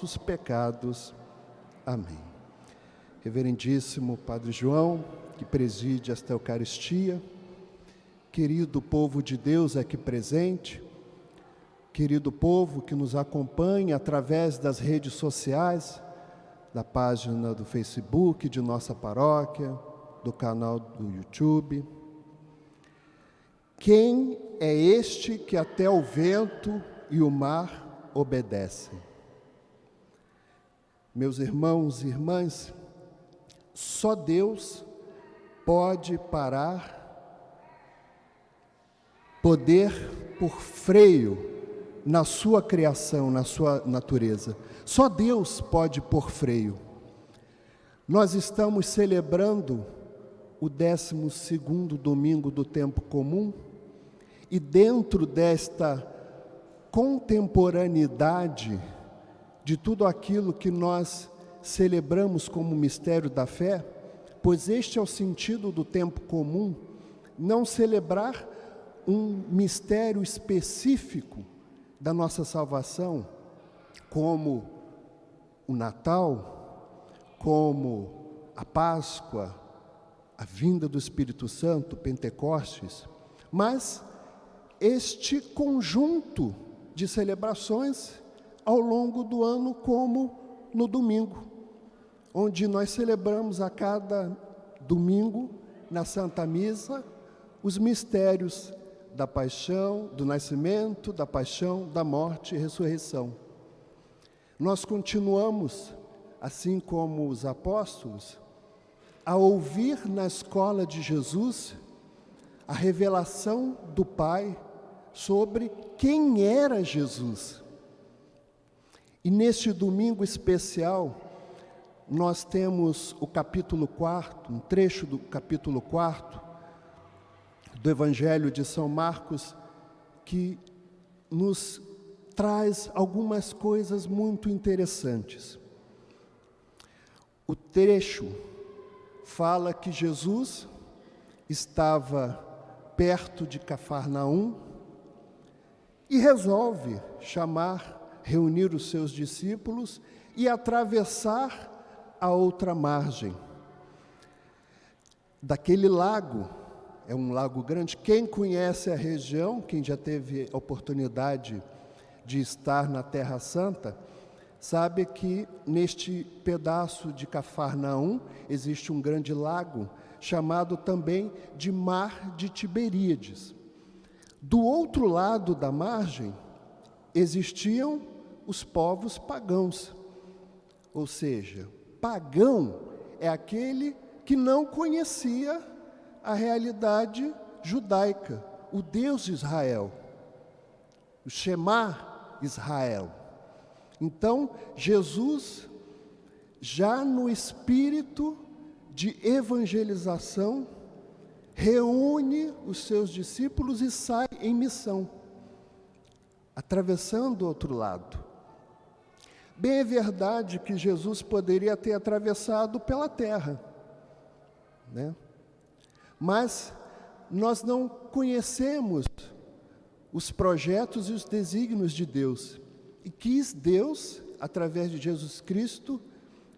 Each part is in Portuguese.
os pecados. Amém. Reverendíssimo Padre João, que preside esta Eucaristia, querido povo de Deus aqui presente, querido povo que nos acompanha através das redes sociais, da página do Facebook de nossa paróquia, do canal do YouTube. Quem é este que até o vento e o mar obedecem? Meus irmãos e irmãs, só Deus pode parar, poder por freio na sua criação, na sua natureza. Só Deus pode pôr freio. Nós estamos celebrando o 12º domingo do tempo comum e dentro desta contemporaneidade de tudo aquilo que nós celebramos como mistério da fé, pois este é o sentido do tempo comum, não celebrar um mistério específico da nossa salvação, como o Natal, como a Páscoa, a vinda do Espírito Santo, Pentecostes, mas este conjunto de celebrações ao longo do ano, como no domingo, onde nós celebramos a cada domingo, na Santa Missa, os mistérios da paixão, do nascimento, da paixão, da morte e ressurreição. Nós continuamos, assim como os apóstolos, a ouvir na escola de Jesus a revelação do Pai sobre quem era Jesus. E neste domingo especial, nós temos o capítulo 4, um trecho do capítulo 4 do Evangelho de São Marcos, que nos traz algumas coisas muito interessantes. O trecho fala que Jesus estava perto de Cafarnaum e resolve reunir os seus discípulos e atravessar a outra margem daquele lago. É um lago grande. Quem conhece a região, quem já teve a oportunidade de estar na Terra Santa, sabe que neste pedaço de Cafarnaum existe um grande lago, chamado também de Mar de Tiberíades. Do outro lado da margem existiam os povos pagãos, ou seja, pagão é aquele que não conhecia a realidade judaica, o Deus de Israel, o Shema Israel. Então, Jesus, já no espírito de evangelização, reúne os seus discípulos e sai em missão, atravessando o outro lado. Bem, é verdade que Jesus poderia ter atravessado pela terra, né? Mas nós não conhecemos os projetos e os desígnios de Deus. E quis Deus, através de Jesus Cristo,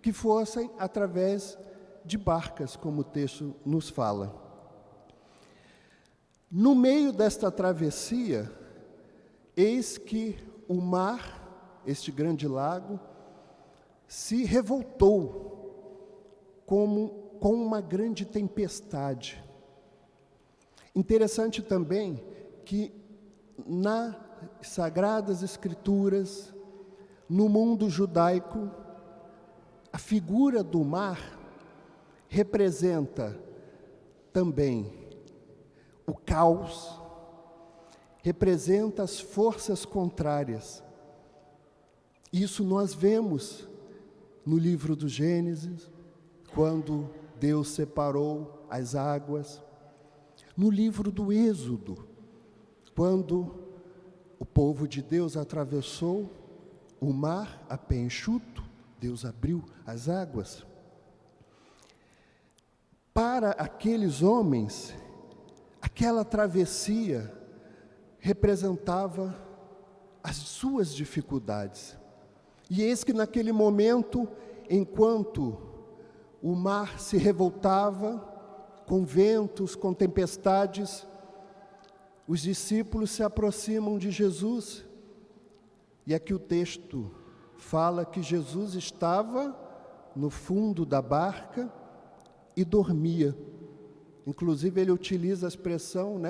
que fossem através de barcas, como o texto nos fala. No meio desta travessia, eis que o mar, este grande lago, se revoltou com uma grande tempestade. Interessante também que nas Sagradas Escrituras, no mundo judaico, a figura do mar representa também o caos, representa as forças contrárias. Isso nós vemos no livro do Gênesis, quando Deus separou as águas. No livro do Êxodo, quando o povo de Deus atravessou o mar a pé enxuto, Deus abriu as águas. Para aqueles homens, aquela travessia representava as suas dificuldades. E eis que naquele momento, enquanto o mar se revoltava, com ventos, com tempestades, os discípulos se aproximam de Jesus. E aqui o texto fala que Jesus estava no fundo da barca e dormia. Inclusive ele utiliza a expressão,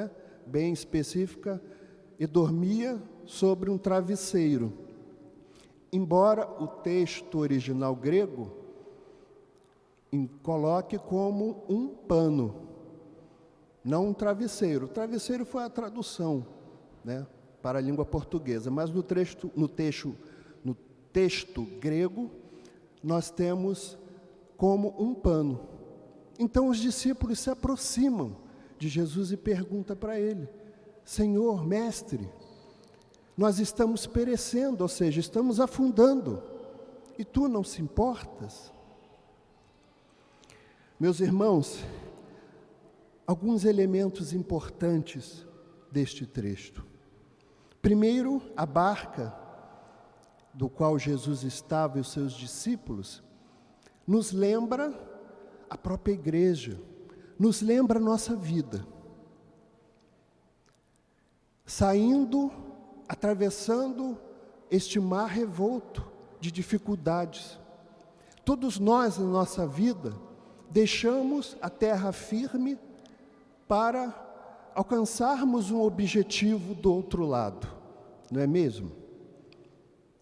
bem específica, e dormia sobre um travesseiro. Embora o texto original grego coloque como um pano, não um travesseiro. O travesseiro foi a tradução, para a língua portuguesa, mas no texto grego, nós temos como um pano. Então os discípulos se aproximam de Jesus e perguntam para ele: Senhor, mestre, nós estamos perecendo, ou seja, estamos afundando, e tu não se importas? Meus irmãos, alguns elementos importantes deste trecho. Primeiro, a barca do qual Jesus estava e os seus discípulos nos lembra a própria igreja, nos lembra a nossa vida. Saindo, atravessando este mar revolto de dificuldades. Todos nós, na nossa vida, deixamos a terra firme para alcançarmos um objetivo do outro lado, não é mesmo?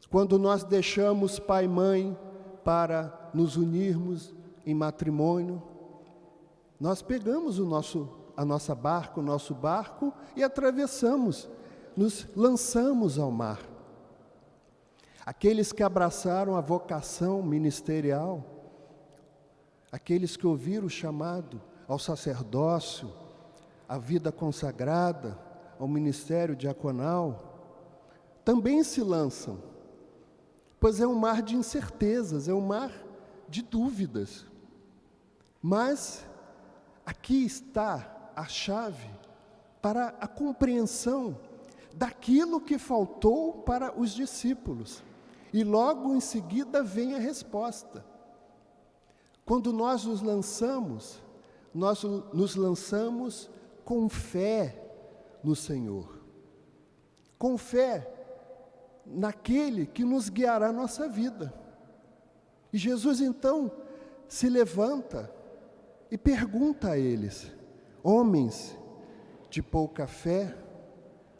Quando nós deixamos pai e mãe para nos unirmos em matrimônio, nós pegamos a nossa barca, o nosso barco e atravessamos, nos lançamos ao mar. Aqueles que abraçaram a vocação ministerial, aqueles que ouviram o chamado ao sacerdócio, à vida consagrada, ao ministério diaconal, também se lançam, pois é um mar de incertezas, é um mar de dúvidas. Mas aqui está a chave para a compreensão daquilo que faltou para os discípulos. E logo em seguida vem a resposta. Quando nós nos lançamos com fé no Senhor, com fé naquele que nos guiará a nossa vida. E Jesus então se levanta e pergunta a eles: homens de pouca fé,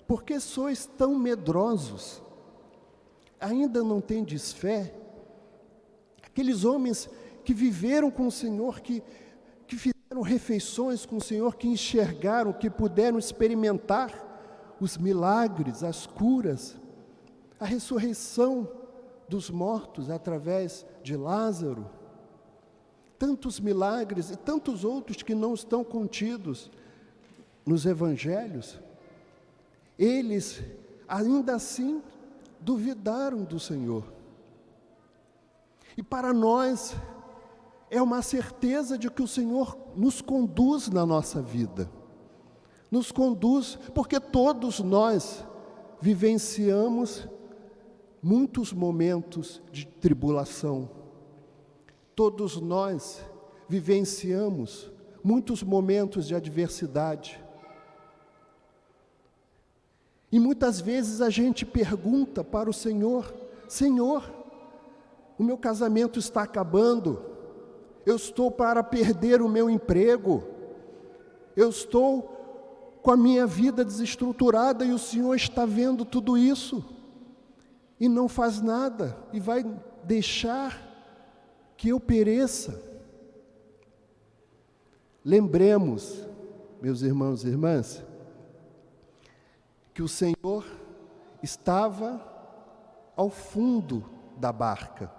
por que sois tão medrosos? Ainda não tendes fé? Aqueles homens que viveram com o Senhor, que fizeram refeições com o Senhor, que enxergaram, que puderam experimentar os milagres, as curas, a ressurreição dos mortos através de Lázaro, tantos milagres e tantos outros que não estão contidos nos evangelhos, eles ainda assim duvidaram do Senhor. E para nós é uma certeza de que o Senhor nos conduz na nossa vida, nos conduz, porque todos nós vivenciamos muitos momentos de tribulação, todos nós vivenciamos muitos momentos de adversidade. E muitas vezes a gente pergunta para o Senhor: Senhor, o meu casamento está acabando, eu estou para perder o meu emprego, eu estou com a minha vida desestruturada e o Senhor está vendo tudo isso e não faz nada e vai deixar que eu pereça. Lembremos, meus irmãos e irmãs, que o Senhor estava ao fundo da barca.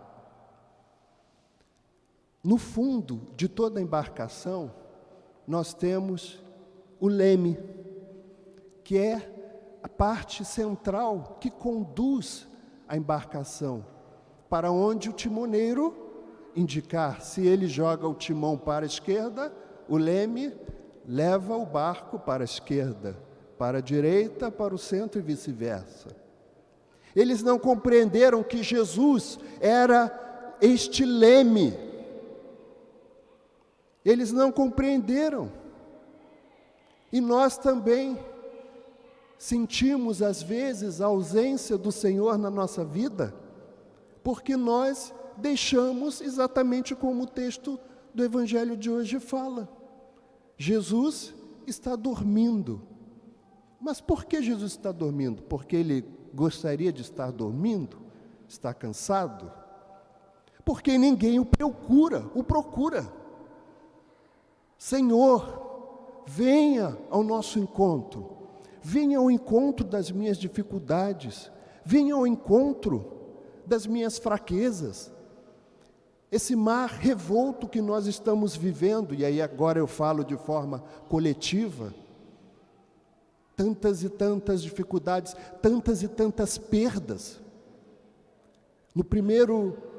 No fundo de toda a embarcação, nós temos o leme, que é a parte central que conduz a embarcação, para onde o timoneiro indicar. Se ele joga o timão para a esquerda, o leme leva o barco para a esquerda, para a direita, para o centro e vice-versa. Eles não compreenderam que Jesus era este leme. Eles não compreenderam. E nós também sentimos, às vezes, a ausência do Senhor na nossa vida, porque nós deixamos exatamente como o texto do Evangelho de hoje fala. Jesus está dormindo. Mas por que Jesus está dormindo? Porque ele gostaria de estar dormindo? Está cansado? Porque ninguém o procura. Senhor, venha ao nosso encontro. Venha ao encontro das minhas dificuldades. Venha ao encontro das minhas fraquezas. Esse mar revolto que nós estamos vivendo, e aí agora eu falo de forma coletiva, tantas e tantas dificuldades, tantas e tantas perdas.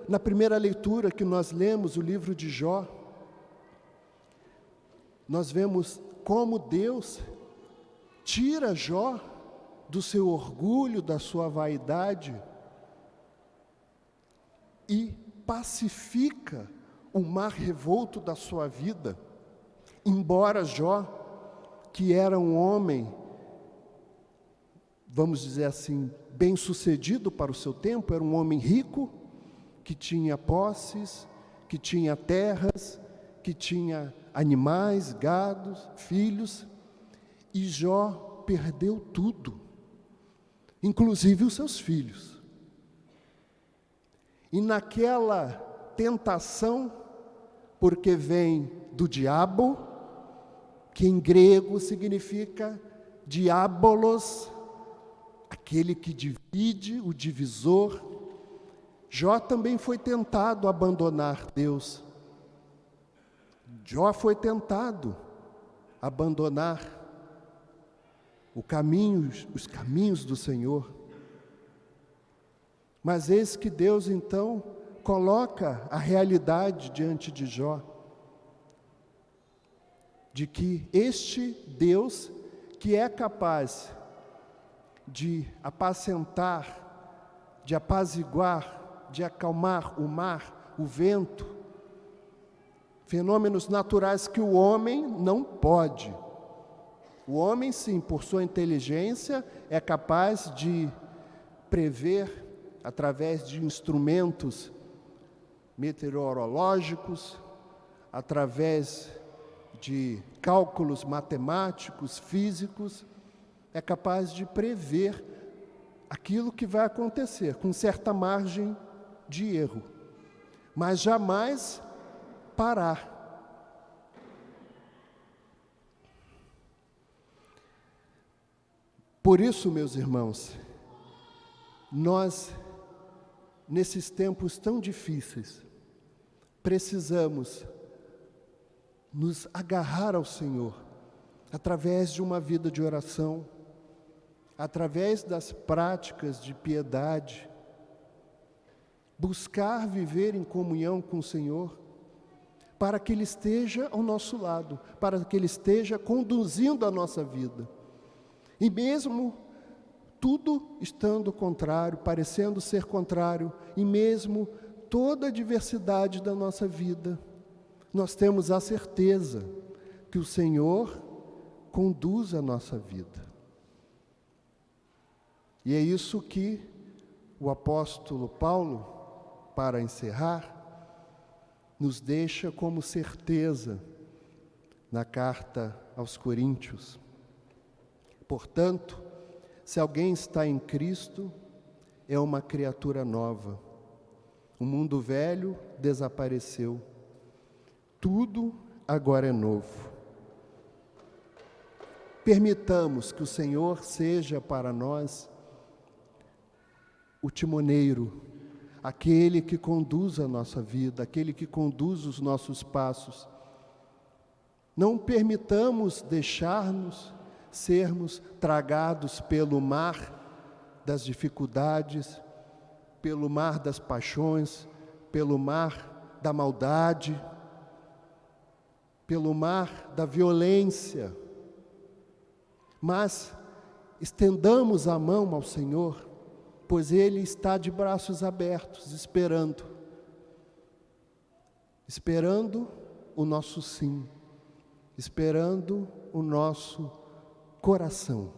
Na primeira leitura que nós lemos, o livro de Jó, nós vemos como Deus tira Jó do seu orgulho, da sua vaidade, e pacifica o mar revolto da sua vida. Embora Jó, que era um homem, vamos dizer assim, bem-sucedido para o seu tempo, era um homem rico, que tinha posses, que tinha terras, que tinha animais, gados, filhos, e Jó perdeu tudo, inclusive os seus filhos. E naquela tentação, porque vem do diabo, que em grego significa diabolos, aquele que divide, o divisor, Jó também foi tentado a abandonar Deus. Jó foi tentado a abandonar os caminhos do Senhor. Mas eis que Deus, então, coloca a realidade diante de Jó, de que este Deus, que é capaz de apacentar, de apaziguar, de acalmar o mar, o vento, fenômenos naturais que o homem não pode. O homem, sim, por sua inteligência, é capaz de prever, através de instrumentos meteorológicos, através de cálculos matemáticos, físicos, é capaz de prever aquilo que vai acontecer, com certa margem de erro, mas jamais parar. Por isso, meus irmãos, nós, nesses tempos tão difíceis, precisamos nos agarrar ao Senhor, através de uma vida de oração, através das práticas de piedade, buscar viver em comunhão com o Senhor, para que Ele esteja ao nosso lado, para que Ele esteja conduzindo a nossa vida. E mesmo tudo estando contrário, parecendo ser contrário, e mesmo toda a diversidade da nossa vida, nós temos a certeza que o Senhor conduz a nossa vida. E é isso que o apóstolo Paulo, para encerrar, nos deixa como certeza na carta aos Coríntios. Portanto, se alguém está em Cristo, é uma criatura nova. O mundo velho desapareceu. Tudo agora é novo. Permitamos que o Senhor seja para nós o timoneiro, aquele que conduz a nossa vida, aquele que conduz os nossos passos. Não permitamos deixar-nos sermos tragados pelo mar das dificuldades, pelo mar das paixões, pelo mar da maldade, pelo mar da violência. Mas estendamos a mão ao Senhor, pois Ele está de braços abertos, esperando o nosso sim, esperando o nosso coração.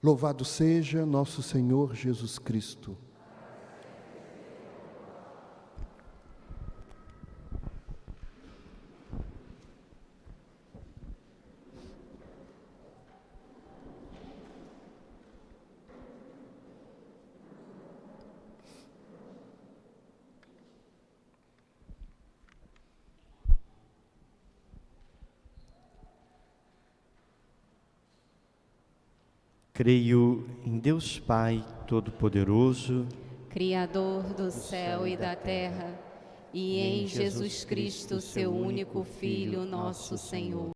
Louvado seja nosso Senhor Jesus Cristo. Creio em Deus Pai Todo-Poderoso, Criador do céu e da terra, e em Jesus Cristo, seu único Filho, nosso Senhor,